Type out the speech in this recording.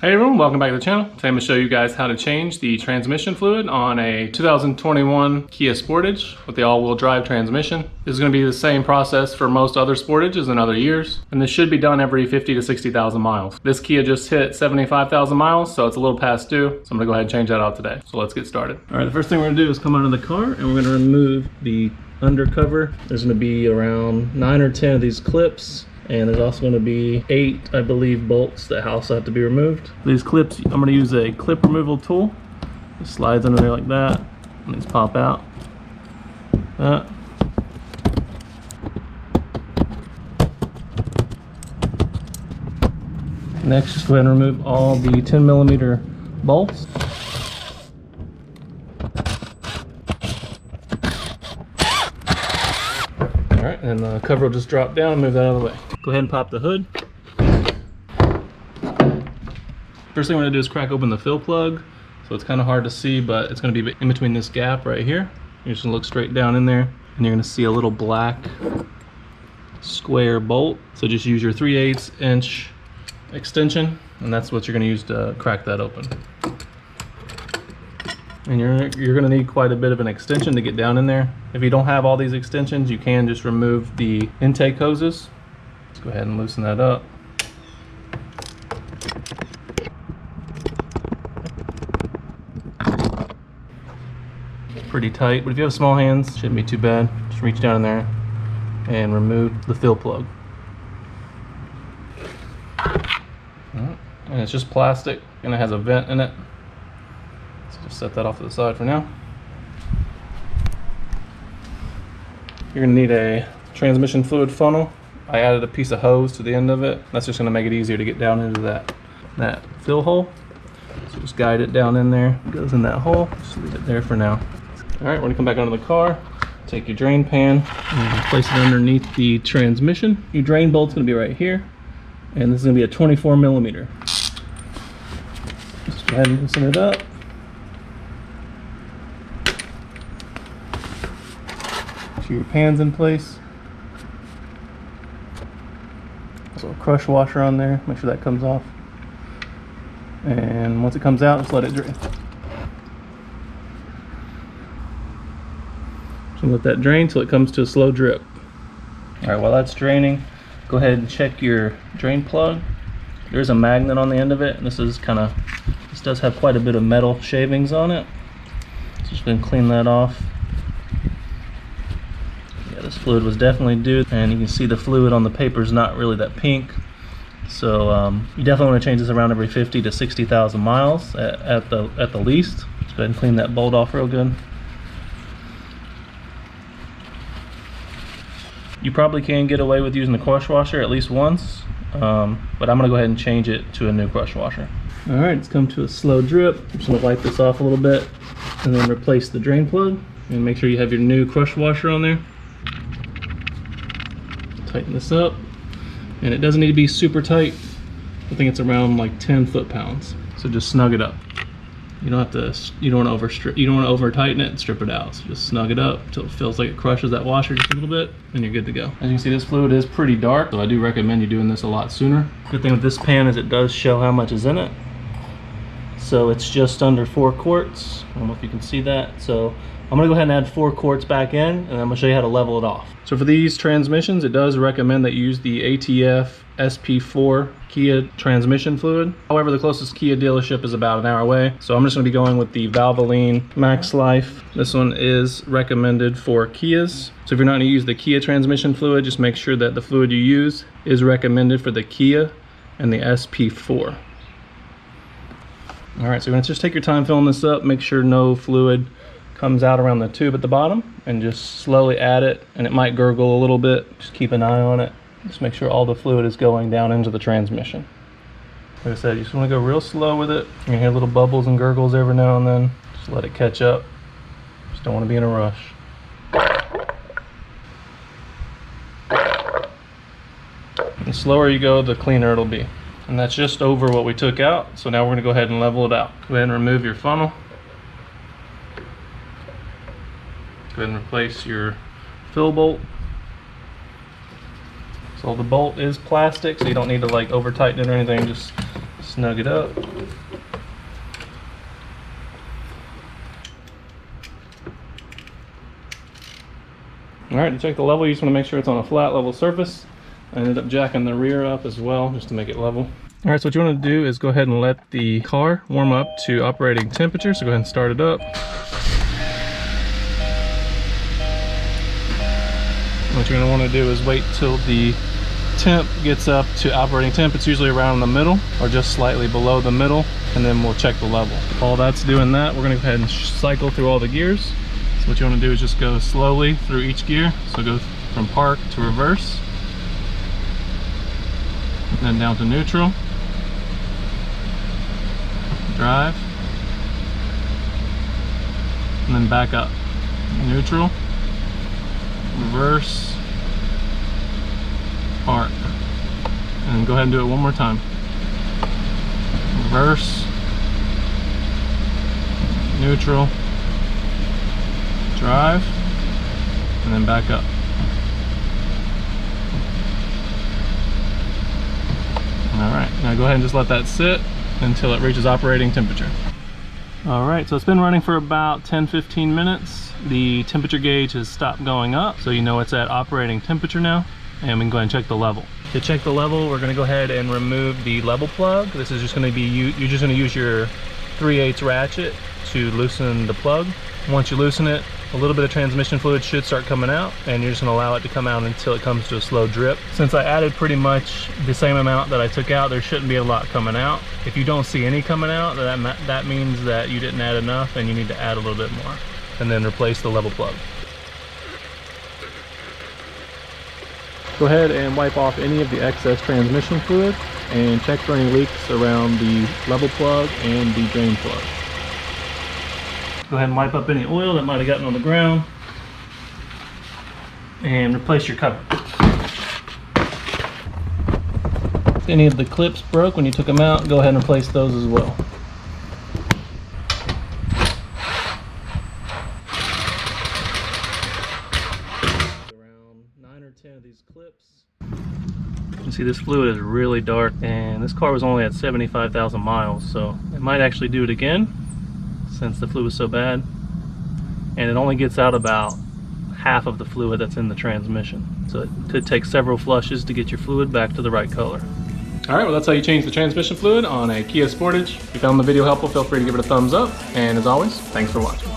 Hey everyone, welcome back to the channel. Today I'm going to show you guys how to change the transmission fluid on a 2021 Kia Sportage with the all-wheel drive transmission. This is going to be the same process for most other Sportages in other years, and this should be done every 50 to 60,000 miles. This Kia just hit 75,000 miles, so it's a little past due, so I'm going to go ahead and change that out today. So let's get started. Alright, the first thing we're going to do is come out of the car and we're going to remove the undercover. There's going to be around 9 or 10 of these clips. And there's also going to be 8, I believe, bolts that also have to be removed. These clips, I'm going to use a clip removal tool. It slides under there like that, and these pop out. That. Next, just go ahead and remove all the 10mm bolts. Alright, and the cover will just drop down and move that out of the way. Go ahead and pop the hood. First thing we're going to do is crack open the fill plug. So it's kind of hard to see, but it's going to be in between this gap right here. You're just going to look straight down in there, and you're going to see a little black square bolt. So just use your 3/8 inch extension, and that's what you're going to use to crack that open. And you're going to need quite a bit of an extension to get down in there. If you don't have all these extensions, you can just remove the intake hoses. Let's go ahead and loosen that up. Pretty tight, but if you have small hands, shouldn't be too bad. Just reach down in there and remove the fill plug. And it's just plastic, and it has a vent in it. Just set that off to the side for now. You're going to need a transmission fluid funnel. I added a piece of hose to the end of it. That's just going to make it easier to get down into that fill hole. So just guide it down in there. It goes in that hole. Just leave it there for now. Alright, we're going to come back onto the car. Take your drain pan and place it underneath the transmission. Your drain bolt's going to be right here. And this is going to be a 24mm. Just go ahead and loosen it up. Your pan's in place. There's a little crush washer on there. Make sure that comes off. And once it comes out, just let it drain. So let that drain till it comes to a slow drip. Alright, while that's draining, go ahead and check your drain plug. There's a magnet on the end of it, and this does have quite a bit of metal shavings on it. So just going to clean that off. This fluid was definitely due, and you can see the fluid on the paper is not really that pink. So you definitely want to change this around every 50 to 60,000 miles at the least. Just go ahead and clean that bolt off real good. You probably can get away with using the crush washer at least once, but I'm going to go ahead and change it to a new crush washer. Alright, it's come to a slow drip. I'm just going to wipe this off a little bit and then replace the drain plug. And make sure you have your new crush washer on there. Tighten this up, and it doesn't need to be super tight. I think it's around like 10 foot-pounds. So just snug it up. You don't want to over tighten it and strip it out. So just snug it up until it feels like it crushes that washer just a little bit, and you're good to go. As you can see, this fluid is pretty dark, so I do recommend you doing this a lot sooner. Good thing with this pan is it does show how much is in it. So it's just under 4 quarts. I don't know if you can see that. So I'm going to go ahead and add 4 quarts back in, and I'm going to show you how to level it off. So for these transmissions, it does recommend that you use the ATF SP4 Kia transmission fluid. However, the closest Kia dealership is about an hour away, so I'm just going to be going with the Valvoline Max Life. This one is recommended for Kias. So if you're not going to use the Kia transmission fluid, just make sure that the fluid you use is recommended for the Kia and the SP4. Alright, so you're going to just take your time filling this up, make sure no fluid comes out around the tube at the bottom, and just slowly add it, and it might gurgle a little bit. Just keep an eye on it. Just make sure all the fluid is going down into the transmission. Like I said, you just want to go real slow with it. You're going to hear little bubbles and gurgles every now and then. Just let it catch up. Just don't want to be in a rush. The slower you go, the cleaner it'll be. And that's just over what we took out. So now we're going to go ahead and level it out. Go ahead and remove your funnel. Go ahead and replace your fill bolt. So the bolt is plastic, so you don't need to like over tighten it or anything. Just Snug it up. Alright, to check the level, you just want to make sure it's on a flat level surface. I ended up jacking the rear up as well, just to make it level. Alright, so what you want to do is go ahead and let the car warm up to operating temperature, so go ahead and start it up. What you're going to want to do is wait till the temp gets up to operating temp. It's usually around the middle or just slightly below the middle, and then we'll check the level. While that's doing that, we're going to go ahead and cycle through all the gears. So what you want to do is just go slowly through each gear. So go from park to reverse, and then down to neutral, drive, and then back up. Neutral, reverse, park, and go ahead and do it one more time. Reverse, neutral, drive, and then back up. Alright, now go ahead and just let that sit until it reaches operating temperature. Alright, so it's been running for about 10-15 minutes. The temperature gauge has stopped going up, so you know it's at operating temperature now. And we can go ahead and check the level. To check the level, we're going to go ahead and remove the level plug. This is just going to be, you're just going to use your 3/8 ratchet to loosen the plug. Once you loosen it, a little bit of transmission fluid should start coming out, and you're just going to allow it to come out until it comes to a slow drip. Since I added pretty much the same amount that I took out, there shouldn't be a lot coming out. If you don't see any coming out, that means that you didn't add enough and you need to add a little bit more. And then replace the level plug. Go ahead and wipe off any of the excess transmission fluid and check for any leaks around the level plug and the drain plug. Go ahead and wipe up any oil that might have gotten on the ground and replace your cover. If any of the clips broke when you took them out, go ahead and replace those as well. Around 9 or 10 of these clips. You can see this fluid is really dark, and this car was only at 75,000 miles, so it might actually do it again since the fluid was so bad, and it only gets out about half of the fluid that's in the transmission, so it could take several flushes to get your fluid back to the right color. Alright, well that's how you change the transmission fluid on a Kia Sportage. If you found the video helpful, feel free to give it a thumbs up, and as always, thanks for watching.